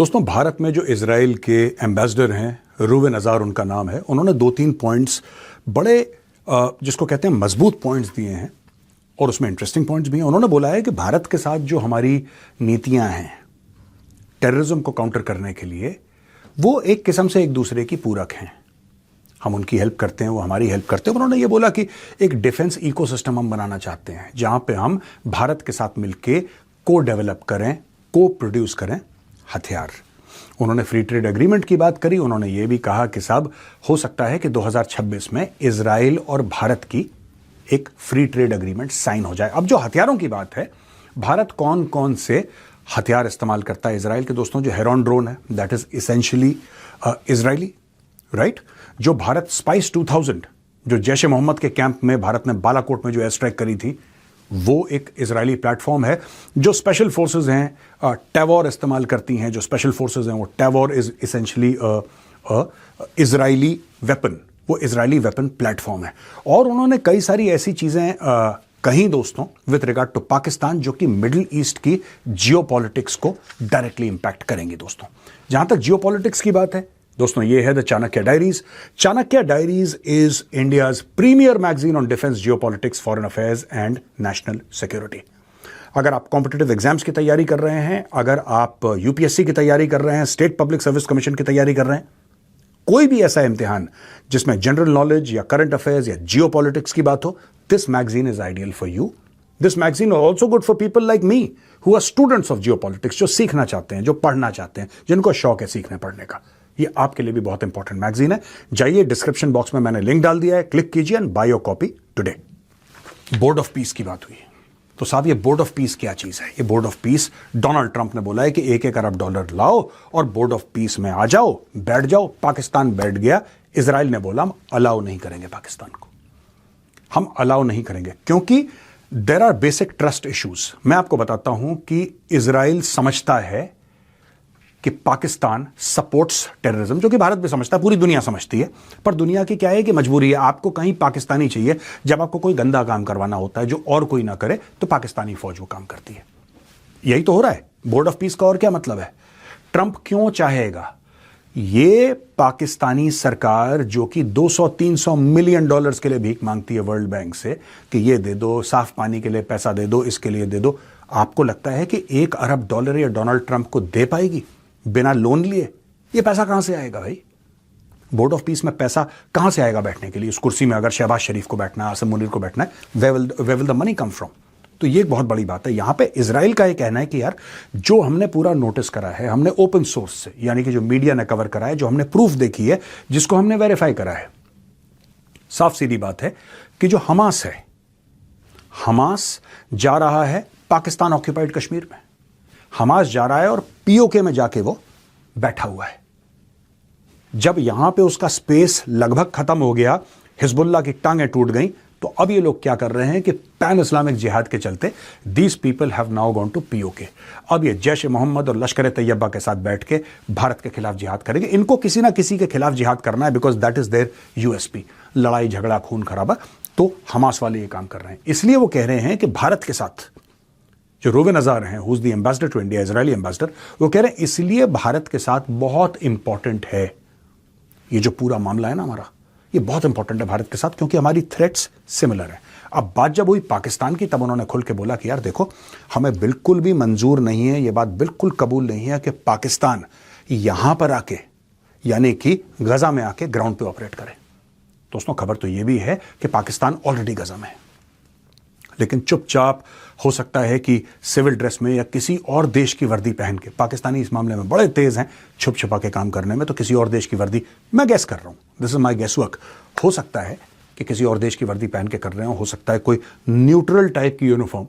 दोस्तों, भारत में जो इजराइल के एम्बेसडर हैं, रूवेन अजार उनका नाम है, उन्होंने 2-3 पॉइंट्स बड़े जिसको कहते हैं मजबूत पॉइंट्स दिए हैं और उसमें इंटरेस्टिंग पॉइंट्स भी हैं। उन्होंने बोला है कि भारत के साथ जो हमारी नीतियां हैं टेररिज्म को काउंटर करने के लिए, वो एक किस्म से एक दूसरे की पूरक हैं। हम उनकी हेल्प करते हैं, वो हमारी हेल्प करते हैं। उन्होंने ये बोला कि एक डिफेंस इकोसिस्टम हम बनाना चाहते हैं जहां पे हम भारत के साथ मिलके को डेवलप करें, को प्रोड्यूस करें हथियार। उन्होंने फ्री ट्रेड एग्रीमेंट की बात करी। उन्होंने ये भी कहा कि साहब हो सकता है कि 2026 में इजराइल और भारत की एक फ्री ट्रेड एग्रीमेंट साइन हो जाए। अब जो हथियारों की बात है, भारत कौन कौन से हथियार इस्तेमाल करता है इजराइल के? दोस्तों, जो हेरॉन ड्रोन है that is essentially Israeli, right? जो भारत स्पाइस 2000 जो जैश ए मोहम्मद के कैंप में भारत ने बालाकोट में जो एयर स्ट्राइक करी थी, वो एक इजरायली प्लेटफॉर्म है। जो स्पेशल फोर्सेस हैं टैवोर इस्तेमाल करती हैं, जो स्पेशल फोर्सेस हैं वो टैवोर इज इसेंशियली इजरायली वेपन, वो इजरायली वेपन प्लेटफॉर्म है। और उन्होंने कई सारी ऐसी चीजें कहीं दोस्तों विथ रिगार्ड टू पाकिस्तान जो कि मिडिल ईस्ट की जियोपॉलिटिक्स को डायरेक्टली इंपैक्ट करेंगी। दोस्तों, जहां तक जियोपॉलिटिक्स की बात है दोस्तों, ये है the Chanakya diaries. Chanakya diaries is India's premier magazine on defence, geopolitics, foreign affairs and national security. अगर आप कॉम्पिटिटिव एग्जाम्स की तैयारी कर रहे हैं, अगर आप यूपीएससी की तैयारी कर रहे हैं, स्टेट पब्लिक सर्विस कमीशन की तैयारी कर रहे हैं, कोई भी ऐसा इम्तिहान जिसमें जनरल नॉलेज या करंट अफेयर्स या जियोपॉलिटिक्स की बात हो, this magazine is ideal for you. This magazine is also good for people like me who are students of geopolitics, जो सीखना चाहते हैं, जो पढ़ना चाहते हैं, जिनको शौक है सीखने पढ़ने का। ये आपके लिए भी बहुत इंपॉर्टेंट मैगजीन है। जाइए, डिस्क्रिप्शन बॉक्स में मैंने लिंक डाल दिया है, क्लिक कीजिए and by your copy today. Board of piece की बात हुई तो साहब, ये बोर्ड ऑफ पीस क्या चीज है? ये board of piece, Donald Trump ने बोला है कि $1-1 अरब लाओ और बोर्ड ऑफ पीस में आ जाओ, बैठ जाओ। पाकिस्तान बैठ गया। इजराइल ने बोला हम अलाउ नहीं करेंगे पाकिस्तान को, हम अलाउ नहीं करेंगे, क्योंकि there are basic trust issues. मैं आपको बताता हूं कि इजराइल समझता है कि पाकिस्तान सपोर्ट्स टेररिज्म, जो कि भारत भी समझता है, पूरी दुनिया समझती है। पर दुनिया की क्या है कि मजबूरी है, आपको कहीं पाकिस्तानी चाहिए। जब आपको कोई गंदा काम करवाना होता है जो और कोई ना करे, तो पाकिस्तानी फौज वो काम करती है। यही तो हो रहा है बोर्ड ऑफ पीस का। और क्या मतलब है? ट्रंप क्यों चाहेगा ये पाकिस्तानी सरकार, जो कि $200-300 मिलियन के लिए भीख मांगती है वर्ल्ड बैंक से कि ये दे दो, साफ पानी के लिए पैसा दे दो, इसके लिए दे दो, आपको लगता है कि $1 अरब या डोनाल्ड ट्रंप को दे पाएगी बिना लोन लिए? ये पैसा कहां से आएगा भाई? बोर्ड ऑफ पीस में पैसा कहां से आएगा बैठने के लिए? उस कुर्सी में अगर शहबाज शरीफ को बैठना है, आसिम मुनीर को बैठना है, where will the money come from? तो ये एक बहुत बड़ी बात है। यहां पे इजराइल का ये कहना है कि यार, जो हमने पूरा नोटिस करा है, हमने ओपन सोर्स से, यानी कि जो मीडिया ने कवर करा है, जो हमने प्रूफ देखी है, जिसको हमने वेरीफाई करा है, साफ सीधी बात है कि जो हमास है, हमास जा रहा है पाकिस्तान ऑक्यूपाइड कश्मीर में। हमास जा रहा है और पीओके में जाके वो बैठा हुआ है। जब यहां पे उसका स्पेस लगभग खत्म हो गया, हिजबुल्लाह की टांगें टूट गई, तो अब ये लोग क्या कर रहे हैं कि पैन इस्लामिक जिहाद के चलते these people have now gone to PoK. अब ये जैश ए मोहम्मद और लश्कर ए तैयबा के साथ बैठ के भारत के खिलाफ जिहाद करेंगे। इनको किसी ना किसी के खिलाफ जिहाद करना है, because that is their USP, लड़ाई झगड़ा खून खराबा। तो हमास वाले ये काम कर रहे हैं। इसलिए वो कह रहे हैं कि भारत के साथ जो रूवेन अजार हैं, who is the ambassador to India, Israeli ambassador, वो कह रहे हैं इसलिए भारत के साथ बहुत इंपॉर्टेंट है ये जो पूरा मामला है ना हमारा, ये बहुत इंपॉर्टेंट है भारत के साथ, क्योंकि हमारी थ्रेट्स सिमिलर है। अब बात जब हुई पाकिस्तान की, तब उन्होंने खुल के बोला कि यार देखो, हमें बिल्कुल भी मंजूर नहीं है, ये बात बिल्कुल कबूल नहीं है कि पाकिस्तान यहां पर आके, यानी कि गजा में आके ग्राउंड पे ऑपरेट करे। दोस्तों, खबर तो ये भी है कि पाकिस्तान ऑलरेडी गजा में है, लेकिन चुपचाप, हो सकता है कि सिविल ड्रेस में या किसी और देश की वर्दी पहन के, पाकिस्तानी इस मामले में बड़े तेज हैं छुप छुपा के काम करने में, तो किसी और देश की वर्दी, मैं गैस कर रहा हूं, this is my guesswork, हो सकता है कि किसी और देश की वर्दी पहन के कर रहे हो सकता है कोई न्यूट्रल टाइप की यूनिफॉर्म,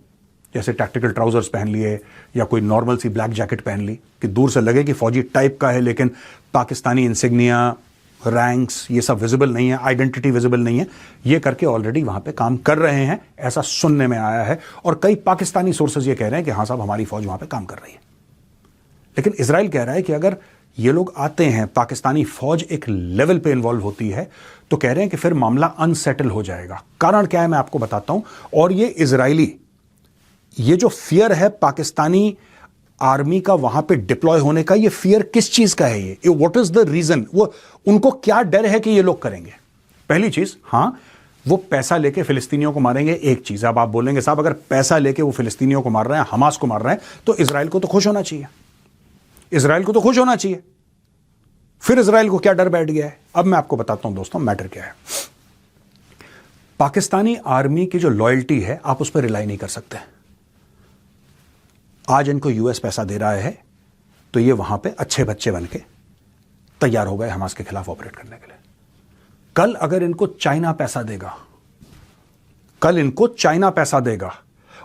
जैसे टैक्टिकल ट्राउजर्स पहन लिए या कोई नॉर्मल सी ब्लैक जैकेट पहन ली, कि दूर से लगे कि फौजी टाइप का है, लेकिन पाकिस्तानी इंसिग्निया, रैंक्स, ये सब विजिबल नहीं है, आइडेंटिटी विजिबल नहीं है। ये करके ऑलरेडी वहां पे काम कर रहे हैं, ऐसा सुनने में आया है। और कई पाकिस्तानी सोर्सेज ये कह रहे हैं कि हाँ साहब, हमारी फौज वहां पे काम कर रही है। लेकिन इजराइल कह रहा है कि अगर ये लोग आते हैं, पाकिस्तानी फौज एक लेवल पे इन्वॉल्व होती है, तो कह रहे हैं कि फिर मामला अनसेटल हो जाएगा। कारण क्या है मैं आपको बताता हूं। और ये इजरायली, ये जो फियर है पाकिस्तानी आर्मी का वहां पे डिप्लॉय होने का ये फियर किस चीज का है? ये व्हाट इज द रीजन? वो उनको क्या डर है कि ये लोग करेंगे? पहली चीज, हां वो पैसा लेके फिलिस्तीनियों को मारेंगे, एक चीज। अब आप बोलेंगे साहब अगर पैसा लेके वो फिलिस्तीनियों को मार रहे हैं, हमास को मार रहे हैं, तो इजराइल को तो खुश होना चाहिए, इजराइल को तो खुश होना चाहिए। फिर इजराइल को क्या डर बैठ गया है? अब मैं आपको बताता हूं दोस्तों मैटर क्या है। पाकिस्तानी आर्मी की जो लॉयल्टी है आप उस पर रिलाई नहीं कर सकते। आज इनको यूएस पैसा दे रहा है तो ये वहां पे अच्छे बच्चे बन के तैयार हो गए हमास के खिलाफ ऑपरेट करने के लिए। कल अगर इनको चाइना पैसा देगा, कल इनको चाइना पैसा देगा,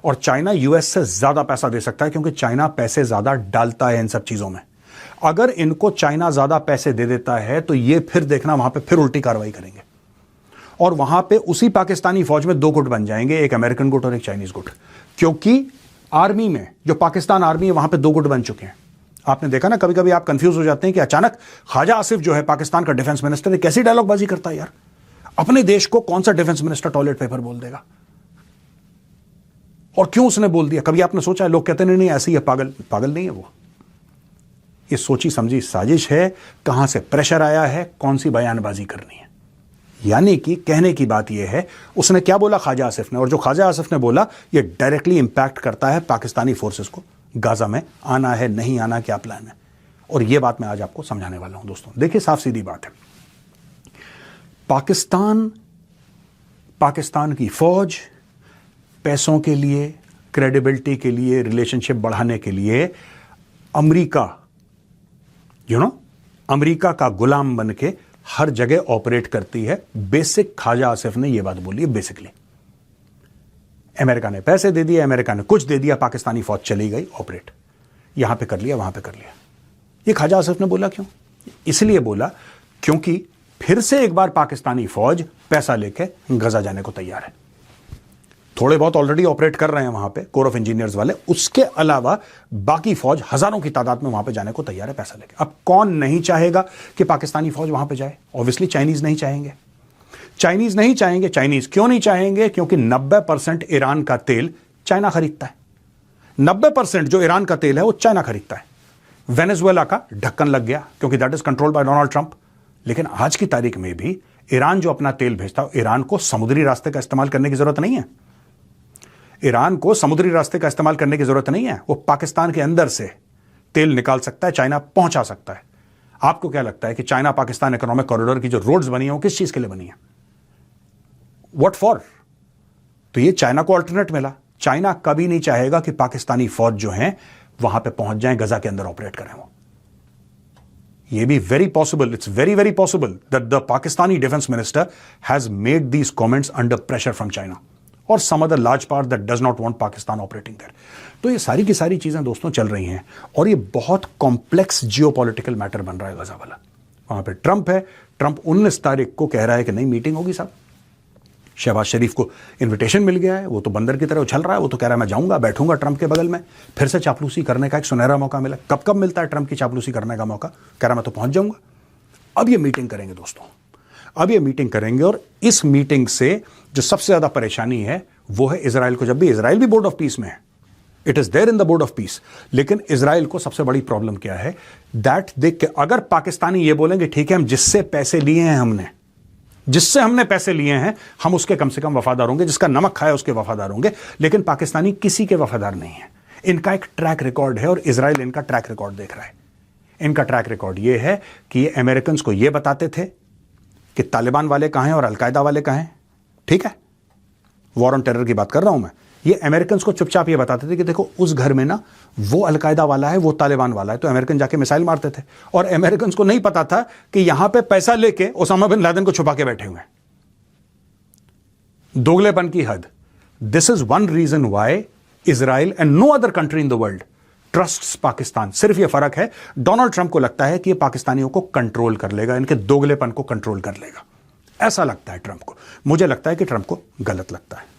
और चाइना यूएस से ज्यादा पैसा दे सकता है क्योंकि चाइना पैसे ज्यादा डालता है इन सब चीजों में। अगर इनको चाइना ज्यादा पैसे दे देता है तो ये फिर देखना वहां पे फिर उल्टी कार्रवाई करेंगे, और वहां पे उसी पाकिस्तानी फौज में दो गुट बन जाएंगे, एक अमेरिकन गुट और एक चाइनीज गुट। क्योंकि आर्मी में जो पाकिस्तान आर्मी है वहां पे दो गुट बन चुके हैं। आपने देखा ना, कभी कभी आप कंफ्यूज हो जाते हैं कि अचानक ख्वाजा आसिफ जो है पाकिस्तान का डिफेंस मिनिस्टर है, कैसी डायलॉगबाजी करता है यार। अपने देश को कौन सा डिफेंस मिनिस्टर टॉयलेट पेपर बोल देगा, और क्यों उसने बोल दिया? कभी आपने सोचा है? लोग कहते नहीं ऐसी है, पागल। पागल नहीं है वो, ये सोची समझी साजिश है। कहां से प्रेशर आया है, कौन सी बयानबाजी करनी है। यानी कि कहने की बात यह है, उसने क्या बोला ख्वाजा आसिफ ने, और जो ख्वाजा आसिफ ने बोला यह डायरेक्टली इंपैक्ट करता है पाकिस्तानी फोर्सेस को। गाजा में आना है, नहीं आना, क्या प्लान है, और यह बात मैं आज आपको समझाने वाला हूं दोस्तों। देखिए साफ सीधी बात है, पाकिस्तान की फौज पैसों के लिए, क्रेडिबिलिटी के लिए, रिलेशनशिप बढ़ाने के लिए अमेरिका अमेरिका का गुलाम बन के हर जगह ऑपरेट करती है। बेसिक ख्वाजा आसिफ ने यह बात बोली है। बेसिकली अमेरिका ने पैसे दे दिए, अमेरिका ने कुछ दे दिया, पाकिस्तानी फौज चली गई ऑपरेट, यहां पे कर लिया, वहां पे कर लिया। ये ख्वाजा आसिफ ने बोला क्यों? इसलिए बोला क्योंकि फिर से एक बार पाकिस्तानी फौज पैसा लेके गजा जाने को तैयार है। थोड़े बहुत ऑलरेडी ऑपरेट कर रहे हैं वहां पे कोर ऑफ इंजीनियर्स वाले, उसके अलावा बाकी फौज हजारों की तादाद में वहां पे जाने को तैयार है पैसा लेके। अब कौन नहीं चाहेगा कि पाकिस्तानी फौज वहां पे जाए? ऑब्वियसली चाइनीज नहीं चाहेंगे। चाइनीज नहीं चाहेंगे। चाइनीज क्यों नहीं चाहेंगे? क्योंकि 90% ईरान का तेल चाइना खरीदता है। 90% जो ईरान का तेल है वो चाइना खरीदता है। वेनेजुएला का ढक्कन लग गया क्योंकि that is controlled by Donald Trump. लेकिन आज की तारीख में भी ईरान जो अपना तेल भेजता है, ईरान को समुद्री रास्ते का इस्तेमाल करने की जरूरत नहीं है। ईरान को समुद्री रास्ते का इस्तेमाल करने की जरूरत नहीं है। वो पाकिस्तान के अंदर से तेल निकाल सकता है, चाइना पहुंचा सकता है। आपको क्या लगता है कि चाइना पाकिस्तान इकोनॉमिक कॉरिडोर की जो रोड्स बनी है वो किस चीज के लिए बनी है? What for? तो ये चाइना को अल्टरनेट मिला। चाइना कभी नहीं चाहेगा कि पाकिस्तानी फौज जो है वहां पे पहुंच जाए, गजा के अंदर ऑपरेट करें वो। ये भी very possible, it's very very possible that the Pakistani defence minister has made these comments under pressure from China और some other large part that does not want Pakistan operating there. तो ये सारी की सारी चीजें दोस्तों चल रही हैं और ये बहुत कॉम्प्लेक्स जियोपॉलिटिकल मैटर बन रहा है गजा वाला। वहां पे ट्रंप है, ट्रंप 19 तारीख को कह रहा है कि नहीं मीटिंग होगी साहब। शहबाज शरीफ को इन्विटेशन मिल गया है, वो तो बंदर की तरह उछल रहा है, वो तो कह रहा है मैं जाऊंगा, बैठूंगा ट्रंप के बगल में। फिर से चापलूसी करने का एक सुनहरा मौका मिला। कब कब मिलता है ट्रंप की चापलूसी करने का मौका? कह रहा मैं तो पहुंच जाऊंगा। अब ये मीटिंग करेंगे दोस्तों, अब ये मीटिंग करेंगे और इस मीटिंग से जो सबसे ज्यादा परेशानी है वो है इजराइल को। जब भी इजराइल भी बोर्ड ऑफ पीस में है, it is there in the board of peace, लेकिन इजराइल को सबसे बड़ी प्रॉब्लम क्या है? दैट देख के अगर पाकिस्तानी ये बोलेंगे ठीक है हम जिससे पैसे लिए हैं, जिससे हमने पैसे लिए हैं हम उसके कम से कम वफादार होंगे, जिसका नमक खाया उसके वफादार होंगे, लेकिन पाकिस्तानी किसी के वफादार नहीं है। इनका एक ट्रैक रिकॉर्ड है और इजराइल इनका ट्रैक रिकॉर्ड देख रहा है। इनका ट्रैक रिकॉर्ड ये है कि ये अमेरिकन को ये बताते थे कि तालिबान वाले कहां हैं और अलकायदा वाले कहां हैं। ठीक है, वॉर ऑन टेरर की बात कर रहा हूं मैं। ये अमेरिकन को चुपचाप ये बताते थे कि देखो उस घर में ना वो अलकायदा वाला है, वो तालिबान वाला है, तो अमेरिकन जाके मिसाइल मारते थे। और अमेरिकन को नहीं पता था कि यहां पे पैसा लेके ओसामा बिन लादेन को छुपा के बैठे हुए हैं। दोगलेपन की हद। This is one reason why Israel and no other country in the world trusts Pakistan. सिर्फ ये फर्क है, डोनाल्ड ट्रंप को लगता है कि ये पाकिस्तानियों को कंट्रोल कर लेगा, इनके दोगलेपन को कंट्रोल कर लेगा। ऐसा लगता है ट्रंप को। मुझे लगता है कि ट्रंप को गलत लगता है।